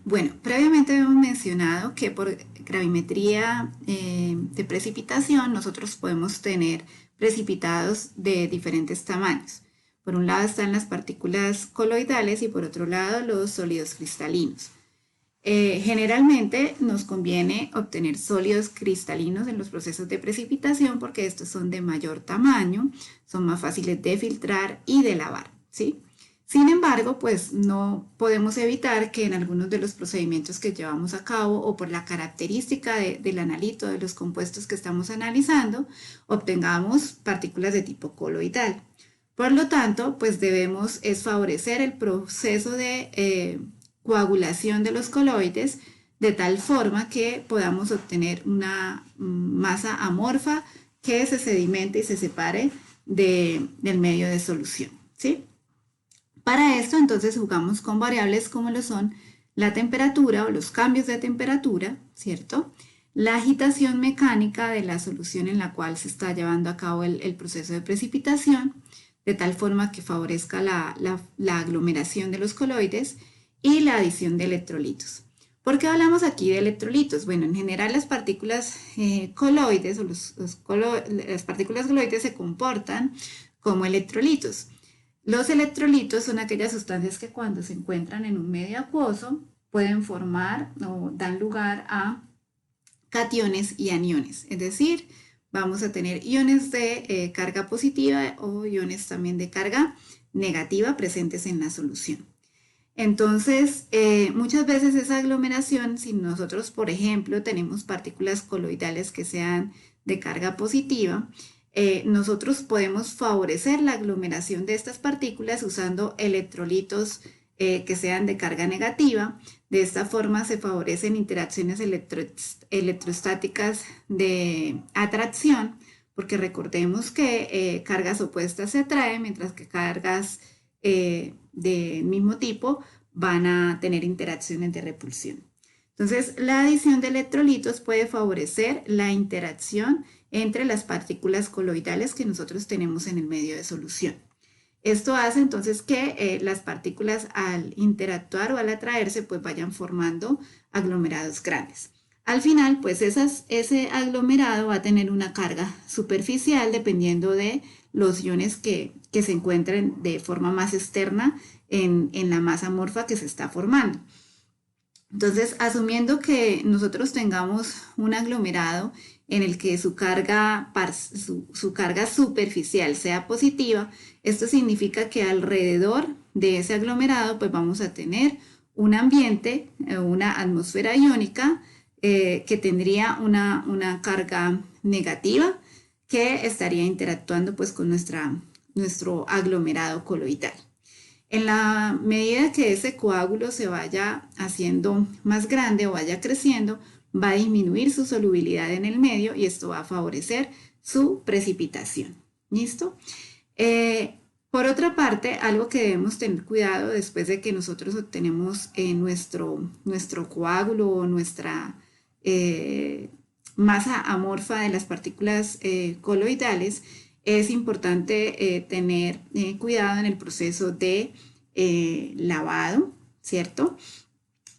Bueno, previamente hemos mencionado que por gravimetría de precipitación nosotros podemos tener precipitados de diferentes tamaños. Por un lado están las partículas coloidales y por otro lado los sólidos cristalinos. Generalmente nos conviene obtener sólidos cristalinos en los procesos de precipitación porque estos son de mayor tamaño, son más fáciles de filtrar y de lavar, ¿sí? Sin embargo, pues no podemos evitar que en algunos de los procedimientos que llevamos a cabo o por la característica del analito, de los compuestos que estamos analizando, obtengamos partículas de tipo coloidal. Por lo tanto, pues debemos favorecer el proceso de coagulación de los coloides de tal forma que podamos obtener una masa amorfa que se sedimente y se separe del medio de solución, ¿sí? Para esto entonces jugamos con variables como lo son la temperatura o los cambios de temperatura, ¿cierto? La agitación mecánica de la solución en la cual se está llevando a cabo el proceso de precipitación, de tal forma que favorezca la aglomeración de los coloides y la adición de electrolitos. ¿Por qué hablamos aquí de electrolitos? Bueno, en general las partículas coloides o las partículas coloides se comportan como electrolitos. Los electrolitos son aquellas sustancias que cuando se encuentran en un medio acuoso pueden formar o dan lugar a cationes y aniones, es decir, vamos a tener iones de carga positiva o iones también de carga negativa presentes en la solución. Entonces, muchas veces esa aglomeración, si nosotros, por ejemplo, tenemos partículas coloidales que sean de carga positiva, nosotros podemos favorecer la aglomeración de estas partículas usando electrolitos que sean de carga negativa. De esta forma se favorecen interacciones electrostáticas de atracción, porque recordemos que cargas opuestas se atraen, mientras que cargas del mismo tipo van a tener interacciones de repulsión. Entonces, la adición de electrolitos puede favorecer la interacción entre las partículas coloidales que nosotros tenemos en el medio de solución. Esto hace entonces que las partículas al interactuar o al atraerse pues vayan formando aglomerados grandes. Al final pues ese aglomerado va a tener una carga superficial dependiendo de los iones que se encuentren de forma más externa en la masa amorfa que se está formando. Entonces, asumiendo que nosotros tengamos un aglomerado en el que su carga superficial sea positiva, esto significa que alrededor de ese aglomerado pues vamos a tener un ambiente, una atmósfera iónica que tendría una carga negativa que estaría interactuando pues con nuestro aglomerado coloidal. En la medida que ese coágulo se vaya haciendo más grande o vaya creciendo, va a disminuir su solubilidad en el medio y esto va a favorecer su precipitación. ¿Listo? Por otra parte, algo que debemos tener cuidado después de que nosotros obtenemos nuestro coágulo o nuestra masa amorfa de las partículas coloidales, es importante tener cuidado en el proceso de lavado, ¿cierto?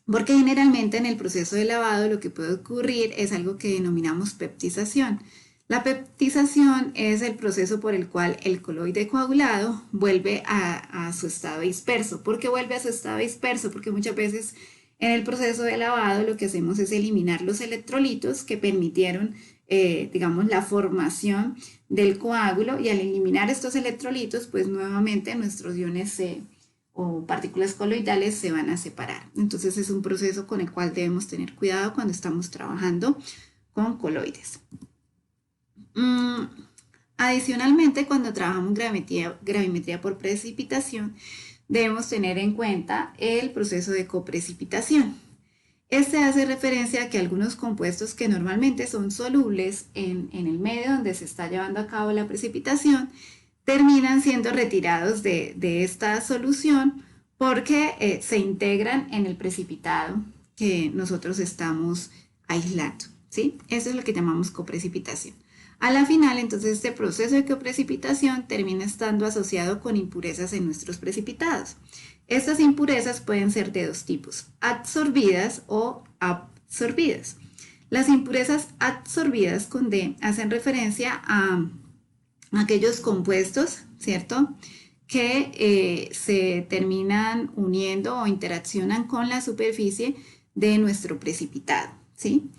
Porque generalmente en el proceso de lavado lo que puede ocurrir es algo que denominamos peptización. La peptización es el proceso por el cual el coloide coagulado vuelve a su estado disperso. ¿Por qué vuelve a su estado disperso? Porque muchas veces en el proceso de lavado lo que hacemos es eliminar los electrolitos que permitieron digamos, la formación del coágulo, y al eliminar estos electrolitos, pues nuevamente nuestros iones o partículas coloidales se van a separar. Entonces es un proceso con el cual debemos tener cuidado cuando estamos trabajando con coloides. Adicionalmente, cuando trabajamos gravimetría por precipitación, debemos tener en cuenta el proceso de coprecipitación. Este hace referencia a que algunos compuestos que normalmente son solubles en el medio donde se está llevando a cabo la precipitación terminan siendo retirados de esta solución porque se integran en el precipitado que nosotros estamos aislando, ¿sí? Eso es lo que llamamos coprecipitación. A la final, entonces, este proceso de coprecipitación termina estando asociado con impurezas en nuestros precipitados. Estas impurezas pueden ser de dos tipos, adsorbidas o absorbidas. Las impurezas absorbidas con D hacen referencia a aquellos compuestos, ¿cierto?, que se terminan uniendo o interaccionan con la superficie de nuestro precipitado, ¿sí?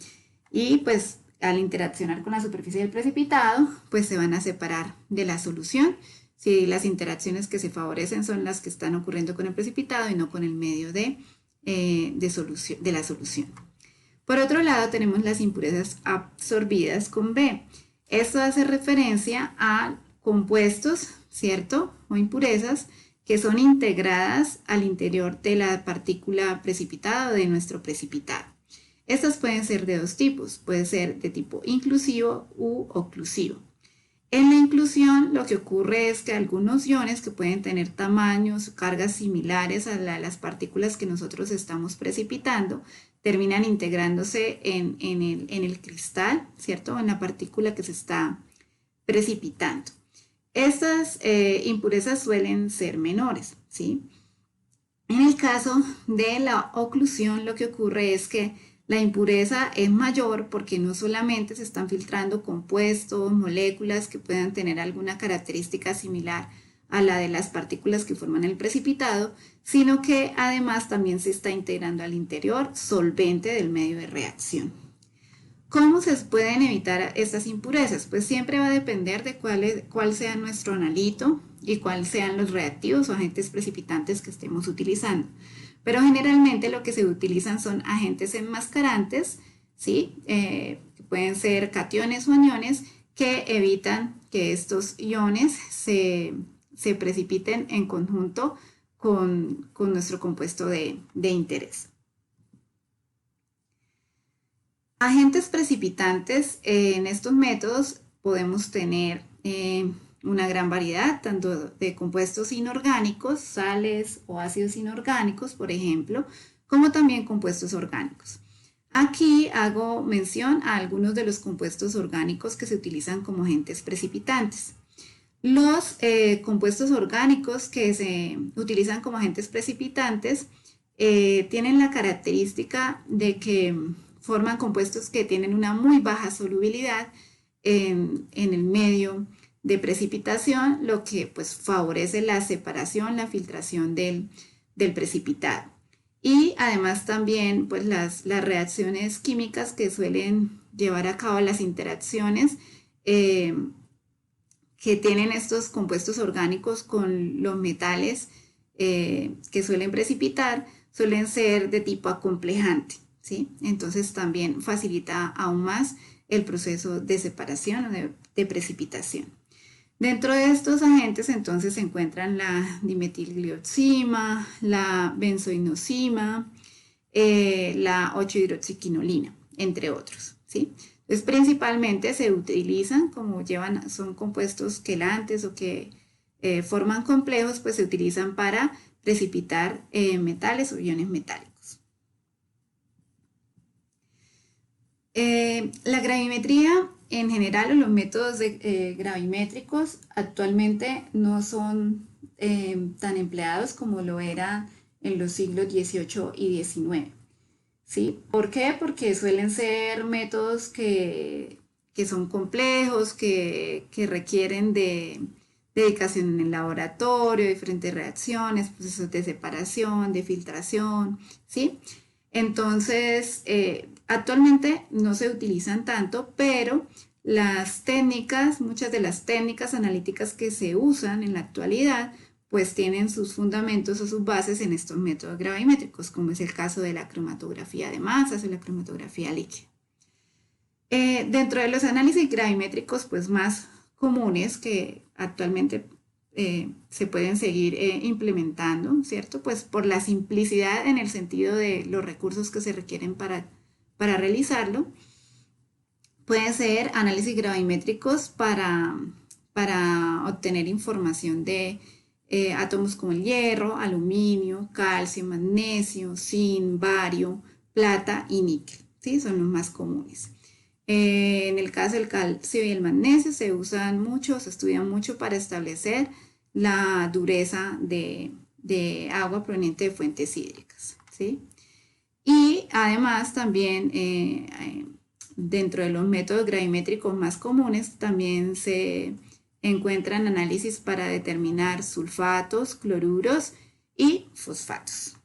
Y pues al interaccionar con la superficie del precipitado, pues se van a separar de la solución. Si las interacciones que se favorecen son las que están ocurriendo con el precipitado y no con el medio de la solución. Por otro lado, tenemos las impurezas absorbidas con B. Esto hace referencia a compuestos, ¿cierto? O impurezas que son integradas al interior de la partícula precipitada o de nuestro precipitado. Estas pueden ser de dos tipos, puede ser de tipo inclusivo u oclusivo. En la inclusión lo que ocurre es que algunos iones que pueden tener tamaños, cargas similares a las partículas que nosotros estamos precipitando, terminan integrándose en el cristal, ¿cierto? En la partícula que se está precipitando. Estas impurezas suelen ser menores, ¿sí? En el caso de la oclusión, lo que ocurre es que la impureza es mayor porque no solamente se están filtrando compuestos, moléculas que puedan tener alguna característica similar a la de las partículas que forman el precipitado, sino que además también se está integrando al interior solvente del medio de reacción. ¿Cómo se pueden evitar estas impurezas? Pues siempre va a depender de cuál sea nuestro analito y cuáles sean los reactivos o agentes precipitantes que estemos utilizando. Pero generalmente lo que se utilizan son agentes enmascarantes, ¿sí? Que pueden ser cationes o aniones que evitan que estos iones se precipiten en conjunto con nuestro compuesto de interés. Agentes precipitantes, en estos métodos podemos tener una gran variedad, tanto de compuestos inorgánicos, sales o ácidos inorgánicos, por ejemplo, como también compuestos orgánicos. Aquí hago mención a algunos de los compuestos orgánicos que se utilizan como agentes precipitantes. Los compuestos orgánicos que se utilizan como agentes precipitantes tienen la característica de que forman compuestos que tienen una muy baja solubilidad en el medio de precipitación, lo que pues favorece la separación, la filtración del precipitado. Y además también pues las reacciones químicas que suelen llevar a cabo las interacciones que tienen estos compuestos orgánicos con los metales que suelen precipitar, suelen ser de tipo acomplejante, ¿sí? Entonces también facilita aún más el proceso de separación o de precipitación. Dentro de estos agentes entonces se encuentran la dimetilglioxima, la benzoinosima, la 8-hidroxiquinolina, entre otros, ¿sí? Entonces principalmente se utilizan como son compuestos quelantes o que forman complejos, pues se utilizan para precipitar metales o iones metálicos. La gravimetría en general o los métodos gravimétricos actualmente no son tan empleados como lo era en los siglos XVIII y XIX. ¿Sí? ¿Por qué? Porque suelen ser métodos que son complejos, que requieren de dedicación en el laboratorio, diferentes reacciones, procesos de separación, de filtración, ¿sí? Entonces, actualmente no se utilizan tanto, pero muchas de las técnicas analíticas que se usan en la actualidad, pues tienen sus fundamentos o sus bases en estos métodos gravimétricos, como es el caso de la cromatografía de masas o la cromatografía líquida. Dentro de los análisis gravimétricos pues más comunes que actualmente se pueden seguir implementando, ¿cierto? Pues por la simplicidad en el sentido de los recursos que se requieren para realizarlo, pueden ser análisis gravimétricos para obtener información de átomos como el hierro, aluminio, calcio, magnesio, zinc, bario, plata y níquel, ¿sí? Son los más comunes. En el caso del calcio y el magnesio se estudian mucho para establecer la dureza de de agua proveniente de fuentes hídricas, ¿sí? Y además también dentro de los métodos gravimétricos más comunes también se encuentran análisis para determinar sulfatos, cloruros y fosfatos.